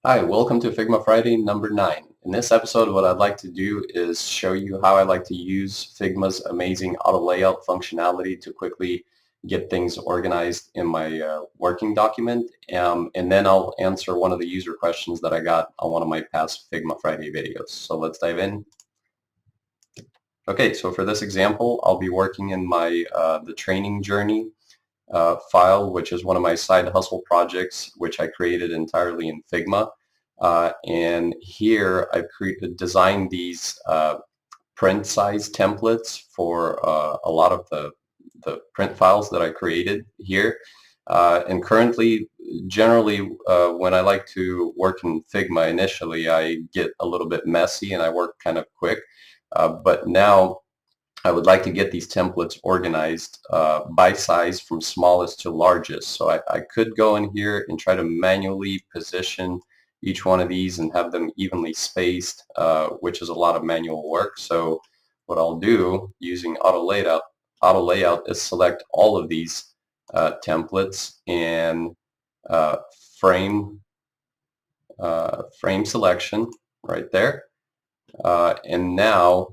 Hi, welcome to Figma Friday number 9. In this episode, what I'd like to do is show you how I like to use Figma's amazing auto layout functionality to quickly get things organized in my working document. And then I'll answer one of the user questions that I got on one of my past Figma Friday videos. So let's dive in. Okay, so for this example, I'll be working in my the training journey file, which is one of my side hustle projects, which I created entirely in Figma. And here I've designed these print size templates for a lot of the print files that I created here. And currently, generally, when I like to work in Figma initially, I get a little bit messy and I work kind of quick. But now I would like to get these templates organized by size from smallest to largest. So I could go in here and try to manually position each one of these and have them evenly spaced, which is a lot of manual work. So what I'll do using Auto Layout is select all of these templates and uh, frame frame selection right there. And now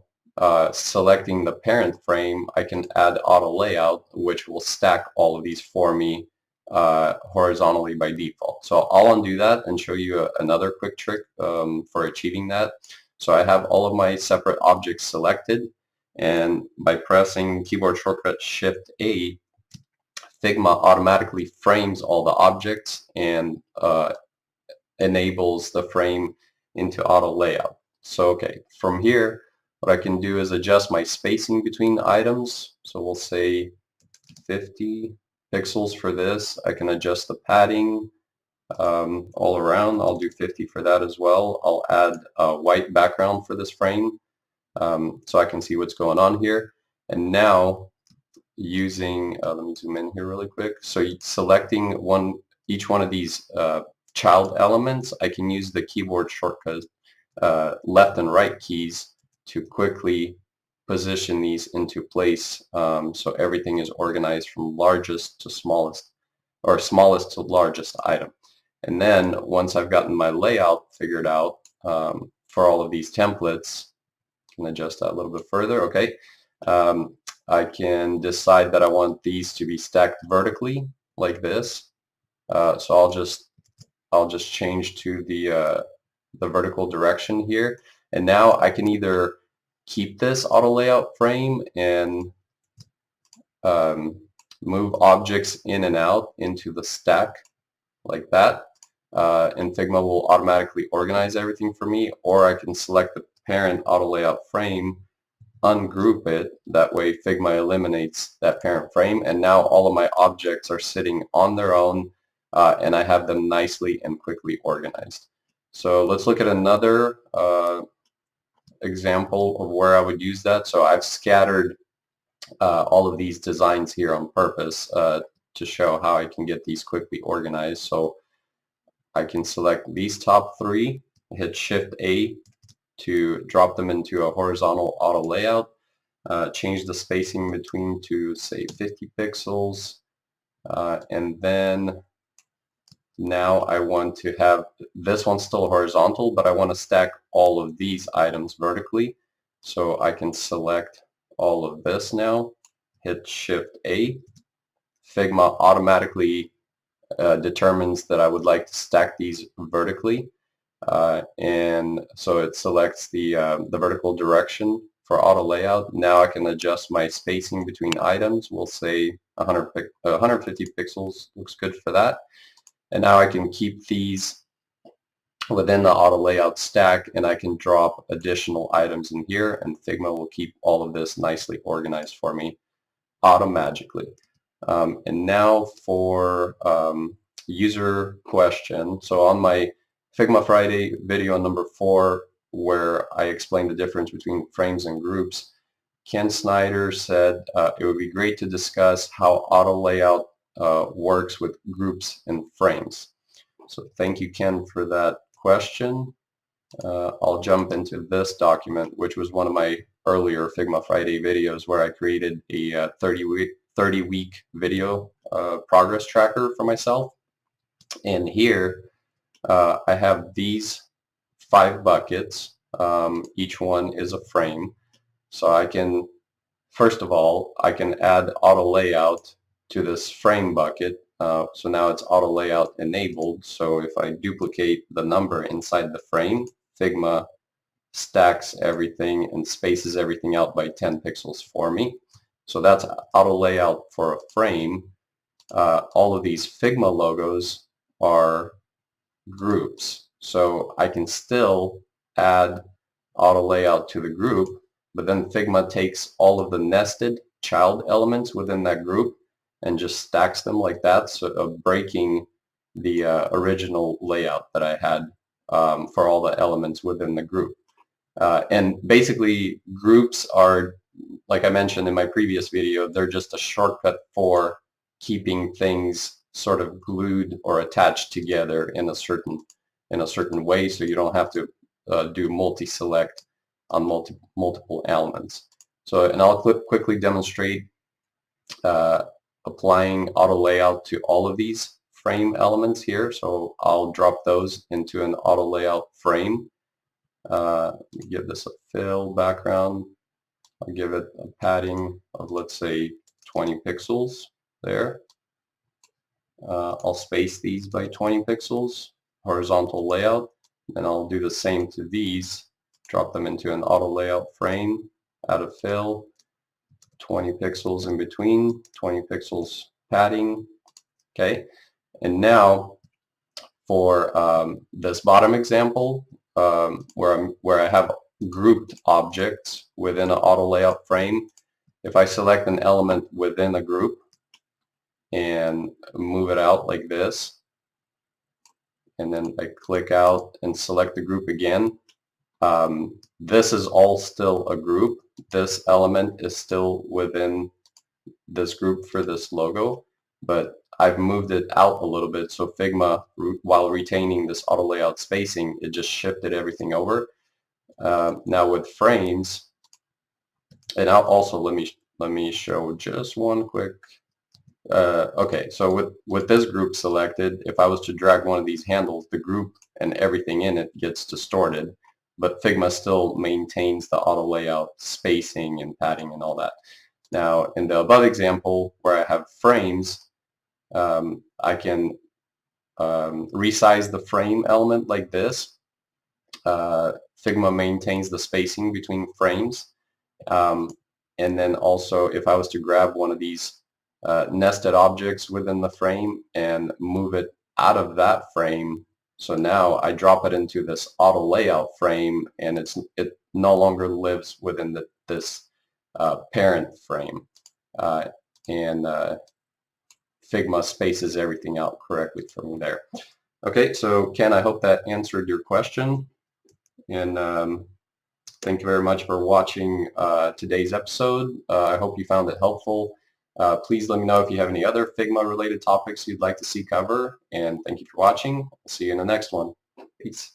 selecting the parent frame, I can add auto layout, which will stack all of these for me horizontally by default. So I'll undo that and show you another quick trick for achieving that. So I have all of my separate objects selected, and by pressing keyboard shortcut Shift A, Figma automatically frames all the objects and enables the frame into auto layout. So okay, from here, what I can do is adjust my spacing between items. So we'll say 50 pixels for this. I can adjust the padding all around. I'll do 50 for that as well. I'll add a white background for this frame so I can see what's going on here. And now using, let me zoom in here really quick. So selecting each one of these child elements, I can use the keyboard shortcut left and right keys to quickly position these into place so everything is organized from largest to smallest or smallest to largest item. And then once I've gotten my layout figured out for all of these templates, I can adjust that a little bit further. Okay. I can decide that I want these to be stacked vertically like this. So I'll just change to the vertical direction here. And now I can either keep this auto layout frame and move objects in and out into the stack like that. And Figma will automatically organize everything for me, or I can select the parent auto layout frame, ungroup it. That way Figma eliminates that parent frame, and now all of my objects are sitting on their own and I have them nicely and quickly organized. So let's look at another example of where I would use that. So I've scattered all of these designs here on purpose to show how I can get these quickly organized. So I can select these top three, hit Shift A to drop them into a horizontal auto layout, change the spacing between to say 50 pixels, and then now I want to have this one still horizontal, but I want to stack all of these items vertically. So I can select all of this now, hit Shift A. Figma automatically determines that I would like to stack these vertically. And so it selects the vertical direction for auto layout. Now I can adjust my spacing between items. We'll say 150 pixels looks good for that. And now I can keep these within the auto layout stack, and I can drop additional items in here, and Figma will keep all of this nicely organized for me automatically. And now for user question. So on my Figma Friday video number 4, where I explained the difference between frames and groups, Ken Snyder said it would be great to discuss how auto layout works with groups and frames. So thank you, Ken, for that question. I'll jump into this document, which was one of my earlier Figma Friday videos where I created a 30-week video progress tracker for myself. And here I have these 5 buckets. Each one is a frame. So I can, first of all, I can add auto layout to this frame bucket. So now it's auto layout enabled. So if I duplicate the number inside the frame, Figma stacks everything and spaces everything out by 10 pixels for me. So that's auto layout for a frame. All of these Figma logos are groups. So I can still add auto layout to the group, but then Figma takes all of the nested child elements within that group and just stacks them like that, so breaking the original layout that I had for all the elements within the group. And basically groups are, like I mentioned in my previous video, they're just a shortcut for keeping things sort of glued or attached together in a certain way, so you don't have to do multi-select on multiple elements. So, and I'll quickly demonstrate applying auto layout to all of these frame elements here. So I'll drop those into an auto layout frame. Give this a fill background. I'll give it a padding of, let's say, 20 pixels there. I'll space these by 20 pixels, horizontal layout, and I'll do the same to these, drop them into an auto layout frame, add a fill, 20 pixels in between, 20 pixels padding, okay? And now for this bottom example, where I have grouped objects within an auto layout frame, if I select an element within a group and move it out like this, and then I click out and select the group again, this is all still a group. This element is still within this group for this logo, but I've moved it out a little bit, so Figma, while retaining this auto layout spacing, it just shifted everything over. Now with frames, and also let me show just one quick. Okay, so with this group selected, if I was to drag one of these handles, the group and everything in it gets distorted, but Figma still maintains the auto layout spacing and padding and all that. Now in the above example where I have frames, I can resize the frame element like this. Figma maintains the spacing between frames. And then also if I was to grab one of these nested objects within the frame and move it out of that frame, so now I drop it into this auto layout frame and it no longer lives within this parent frame. And Figma spaces everything out correctly from there. Okay, so Ken, I hope that answered your question. And thank you very much for watching today's episode. I hope you found it helpful. Please let me know if you have any other Figma related topics you'd like to see cover. And thank you for watching. I'll see you in the next one. Peace.